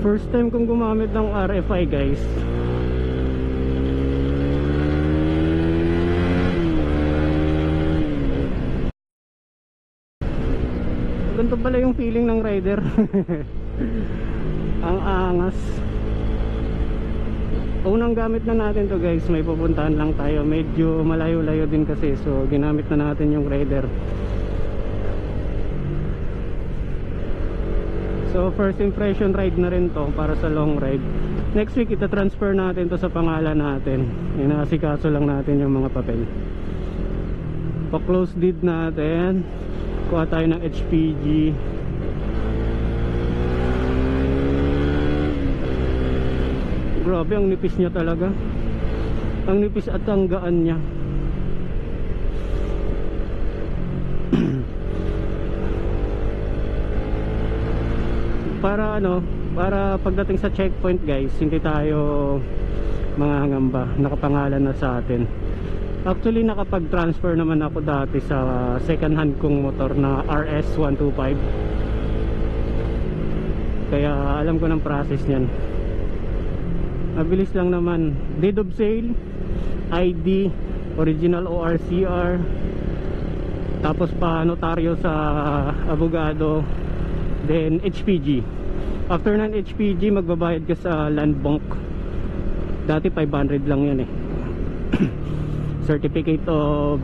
First time kong gumamit ng RFI guys. Ganito pala yung feeling ng rider. Ang angas. Unang gamit na natin to guys, may pupuntahan lang tayo, medyo malayo-layo din kasi, so ginamit na natin yung rider. So first impression ride na rin to para sa long ride. Next week ita-transfer natin to sa pangalan natin, inaasikaso lang natin yung mga papel. Pa-close deed natin, kuha tayo ng HPG. Grabe, ang nipis niya talaga. Ang nipis at ang gaan niya. Para ano, para pagdating sa checkpoint guys, hindi tayo mangangamba, nakapangalan na sa atin. Actually nakapag-transfer naman ako dati sa second hand kong motor na RS125. Kaya alam ko ng process niyan. Mabilis lang naman. Deed of sale, ID, original ORCR, tapos pa notaryo sa abogado, then HPG. After ng HPG magbabayad ka sa land bank. Dati 500 lang yan eh. Certificate of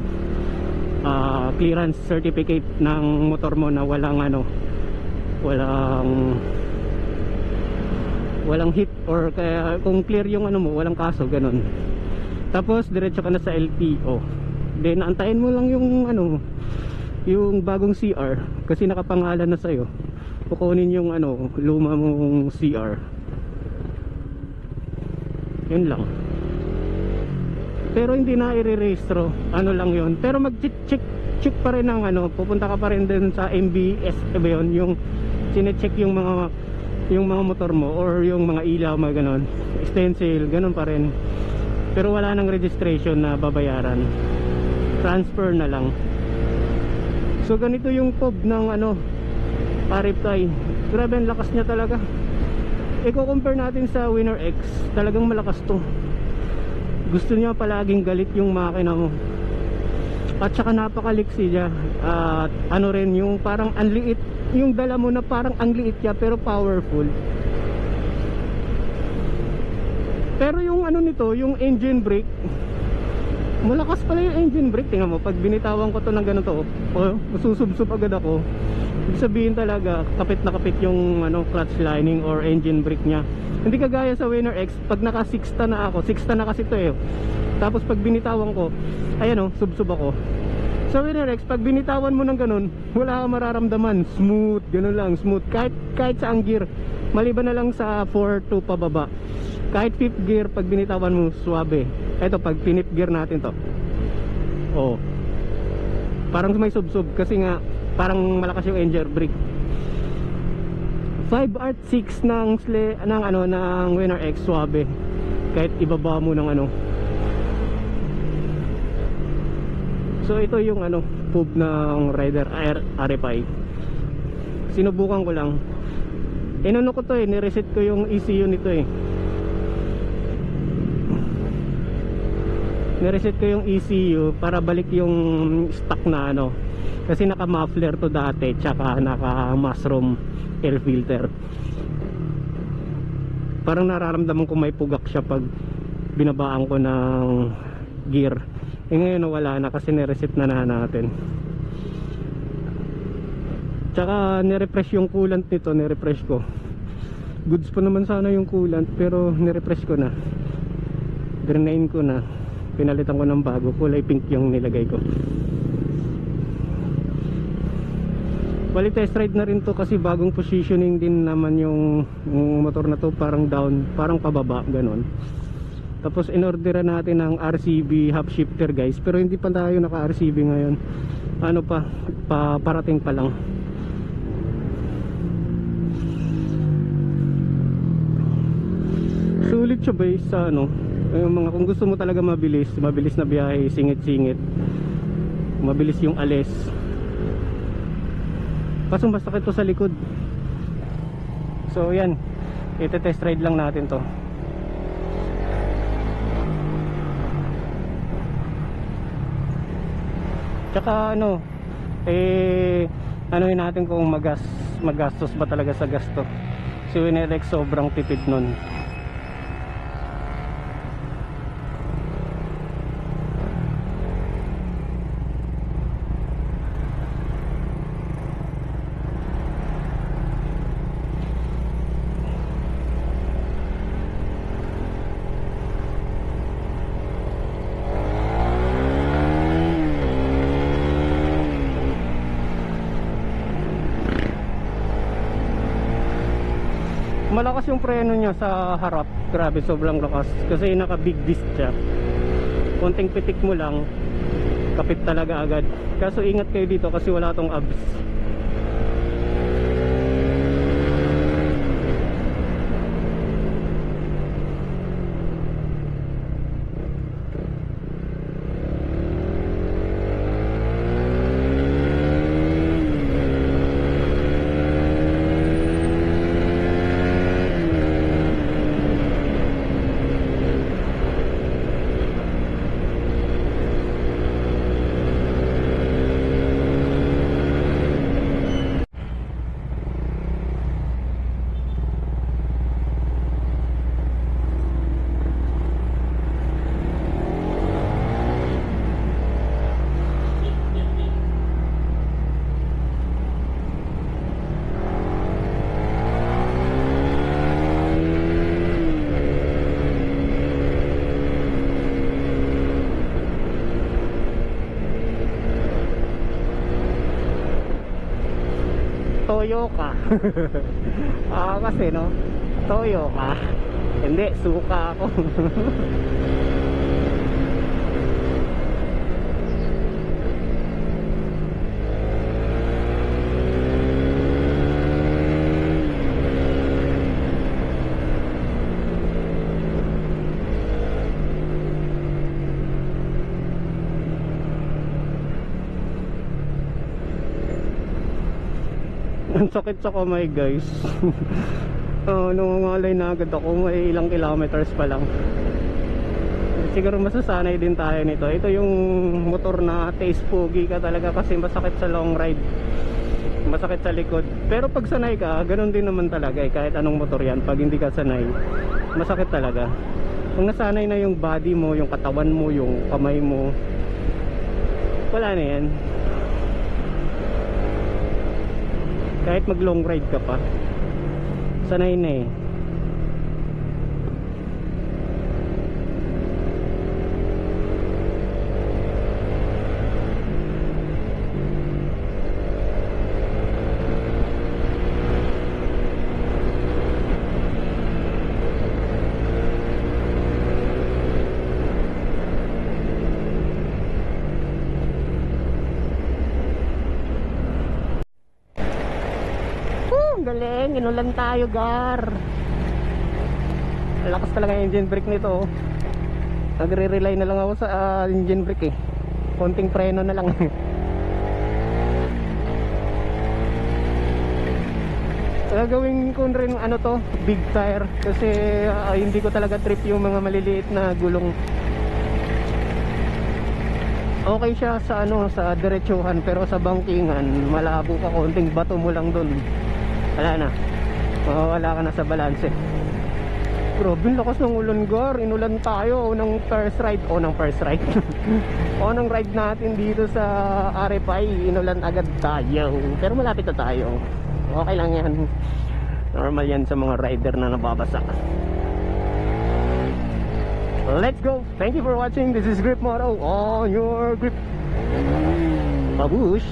clearance certificate ng motor mo na walang ano, walang hit, or kaya kung clear yung ano mo, walang kaso, ganun. Tapos diretso ka na sa LTO. Then antayin mo lang yung ano, yung bagong CR kasi nakapangalan na sa'yo. Kukunin yung ano, luma mong CR. Yun lang. Pero hindi na i-re-registro, ano lang yun. Pero mag-check pa rin ng ano, pupunta ka pa rin din sa MBS ba yun, yung sine-check yung mga motor mo or yung mga ilaw, mga ganon, stencil, ganon pa rin. Pero wala nang registration na babayaran, transfer na lang. So ganito yung POV ng ano, RFI. Grabe ang lakas niya talaga. I-compare natin sa Winner X, talagang malakas to. Gusto niya palaging galit yung makina mo. At saka napakaliksi niya. At ano rin, yung parang anliit, yung dala mo na parang ang liit niya pero powerful. Pero yung ano nito, yung engine brake, malakas pala yung engine brake. Tingnan mo, pag binitawan ko to ng ganito, masusubsob agad ako. Ibig sabihin talaga, kapit na kapit yung ano, clutch lining or engine brake nya. Hindi kagaya sa Winner X, pag naka 6 na ako, 6 na kasi to eh. Tapos pag binitawan ko, ayan o, subsub ako. Sa Winner X, pag binitawan mo ng ganun, wala kang mararamdaman. Smooth, ganun lang, smooth. Kahit sa ang gear, maliban na lang sa 4 to pababa. Kahit 5th gear, pag binitawan mo, suwabe. Eto, pag pinip gear natin to, oh, parang may subsub kasi nga parang malakas yung engine brake. 5 Art 6 ng Winner X, suwabe. Kahit ibaba mo ng ano. So ito yung ano, POV ng Rider RFI. Sinubukan ko lang. Inano ko to eh, nireset ko yung ECU nito eh. Nireset ko yung ECU para balik yung stock na ano. Kasi naka muffler to dati, tsaka naka mushroom air filter. Parang nararamdaman ko may pugak siya pag binabaan ko ng gear. Eh ngayon wala na kasi nireset na natin. Tsaka nirefresh yung coolant nito, nirefresh ko. Goods pa naman sana yung coolant pero nirefresh ko na. Drenain ko na. Pinalitan ko ng bago, kulay pink yung nilagay ko. Bali test ride na rin to kasi bagong positioning din naman yung motor na to, parang down, parang pababa, ganon. Tapos inorderan natin ng RCB half shifter guys, pero hindi pa tayo naka RCB ngayon. Ano pa, parating pa lang. Sulit siya guys sa ano, yung mga, kung gusto mo talaga mabilis na biyahe, singit-singit, mabilis yung alis. Pasong basta ito sa likod. So yan, Ite-test ride lang natin to. Tsaka ano, anuhin natin kung magastos ba talaga sa gasto. Si Winerex sobrang tipid nun. Malakas yung preno niya sa harap. Grabe, sobrang lakas. Kasi naka big disc siya. Konting pitik mo lang, kapit talaga agad. Kaso ingat kayo dito kasi wala tong abs. Toyo ka. Kasi no, toyo ka. Hindi, suka ako. Ang sakit sa kamay guys. Nangangalay na agad ako. May ilang kilometers pa lang. Siguro masasanay din tayo nito. Ito yung motor na taste pogi ka talaga kasi masakit sa long ride, masakit sa likod. Pero pag sanay ka, ganun din naman talaga kahit anong motor yan. Pag hindi ka sanay, masakit talaga. Kung nasanay na yung body mo, yung katawan mo, yung kamay mo, wala na yan. Kahit mag long ride ka pa, sanay na eh. Galing, inulan tayo gar. Lakas talaga yung engine brake nito. Nagre-rely na lang ako sa engine brake eh. Konting preno na lang. Gagawin ko rin ano to, big tire. Kasi hindi ko talaga trip yung mga maliliit na gulong. Okay siya sa ano, sa diretsuhan, pero sa bangkingan malabo ka, konting bato mo lang dun, wala na, mawawala ka na sa balanse. Grabe, lakas ng ulan gar. Inulan tayo ng first ride. Ng first ride. Ng ride natin dito sa RFI. Inulan agad tayo. Pero malapit na tayo. Okay lang yan. Normal yan sa mga rider na nababasa. Let's go. Thank you for watching. This is Grip Moto on your grip. Babush.